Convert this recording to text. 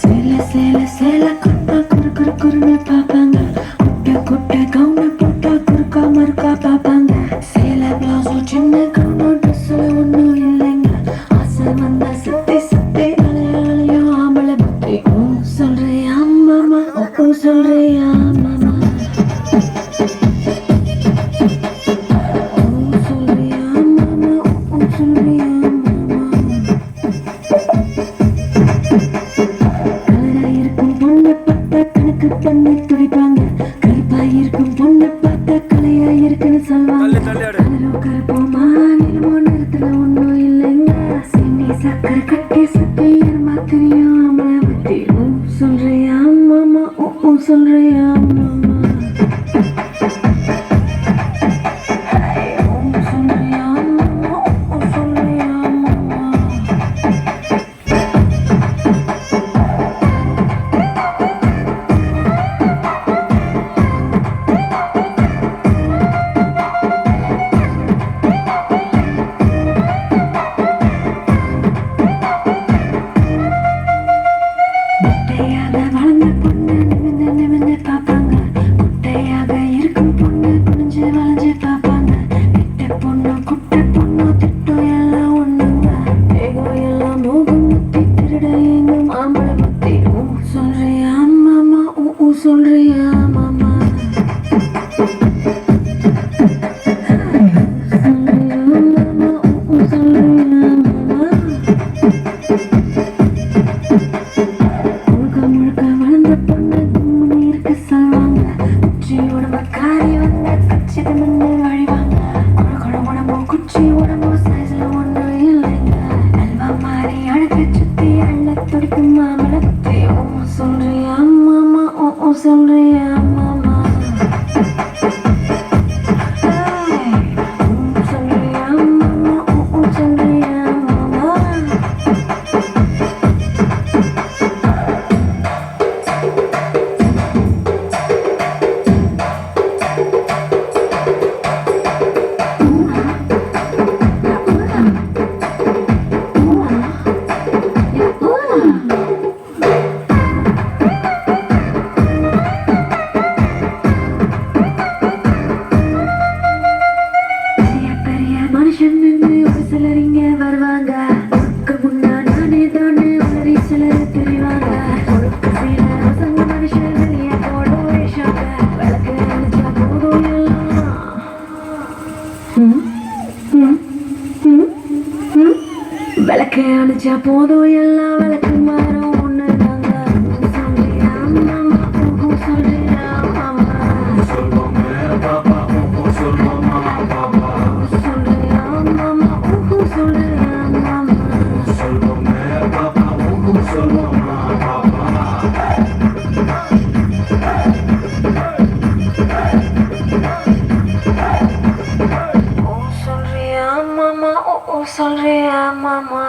சேல சேல சேல குட்டா குறு குறு குறுன்னு பாப்பாங்க. குட்ட குட்ட கவுன போட்டா குறுக்கா மறுக்கா பாப்பாங்க. சேல பிளவுஸும் சின்ன கவுனும் ட்ரெஸ்ஸுல ஒன்றும் இல்லைங்க. ஆசை வந்தா சுத்தி சுத்தி அலையா ஆம்பளை புத்தி. ஓ சொல்றியா மாமா, ஓ சொல்றியா மாமா, ஓ சொல்றியா மாமா, ஓ சொல்றியா மாமா. கலராயிருக்கும் பொண்ணை பார்த்தா கணக்கு பண்ணி துடிப்பாங்க. கருப்பாயிருக்கும் பொண்ணை பார்த்தா கலையாயிருக்குன்னு சொல்லுவாங்க. கலரோ கருப்போமா நிலமோ நிறத்துல ஒன்றும் இல்லைங்க. சீனி சக்கரை கட்டி சுத்தி எருமா தெரியும் ஆம்பளை புத்தி. ஓ சொல்றியா மாமா, ஓ சொல்றியா மாமா, ஓ சொல்றியா மாமா, ஓ சொல்றியா மாமா. குட்டையாக வளர்ந்த பொண்ணு நிமிந்து நிமிந்து பார்ப்பாங்க. குட்டையாக இருக்கும் பொண்ணு குனிஞ்சு வளைஞ்சு பார்ப்பாங்க. நெட்ட பொண்ணு குட்டை பொண்ணு திட்டம் எல்லாம் ஒண்ணுங்க. ஏகம் எல்லாம் மோகம் முத்தி திருட எங்கும் ஆம்பளை புத்தி. ஓ சொல்றியா மாமா, ஓ சொல்றியா மாமா, சொல்றியா மாமா, ஓ சொல்றியா மாமா. முழுக்க முழுக்க வளர்ந்த பொண்ணு கும்முன்னு இருக்க சொல்லுவாங்க. குச்சி உடம்பு காரி வந்த கச்சித மண்ணு வழிவாங்க. கொட கொட உடம்போ குச்சி உடம்போ சைஸ்ல ஒண்ணு இல்லைங்க. அல்வா மாறி அழகு சுத்தி அள்ள துடிக்கும் மாமலை புத்தி. ஓ சொல்றியா மாமா, ஓ சொல்றியா மாமா, ஓ சொல்றியா மாமா, ஓ சொல்றியா மாமா. பெரிய பெரிய மனுஷன் ஒரு சிலர் இங்க வருவாங்க. உனக்கு முன்னா நானே தானே உளறி சிலர் தெரிவாங்க. ஒழுக்க சீல பசங்க மனுஷன் வெளியே போட வேஷாங்க. விளக்கு அணைச்சா போதும் எல்லாம். விளக்கு அணைச்சா போதும் எல்லாம் விளக்கு மாறும் ஒண்ணு தாங்க. சொல்றியா மாமா, ஓ சொல்றியா மாமா, சொல்றியா மாமா, ஓ சொல்றியா மாமா. ஓ சொல்றியா மாமா, ஓ சொல்றியா மாமா.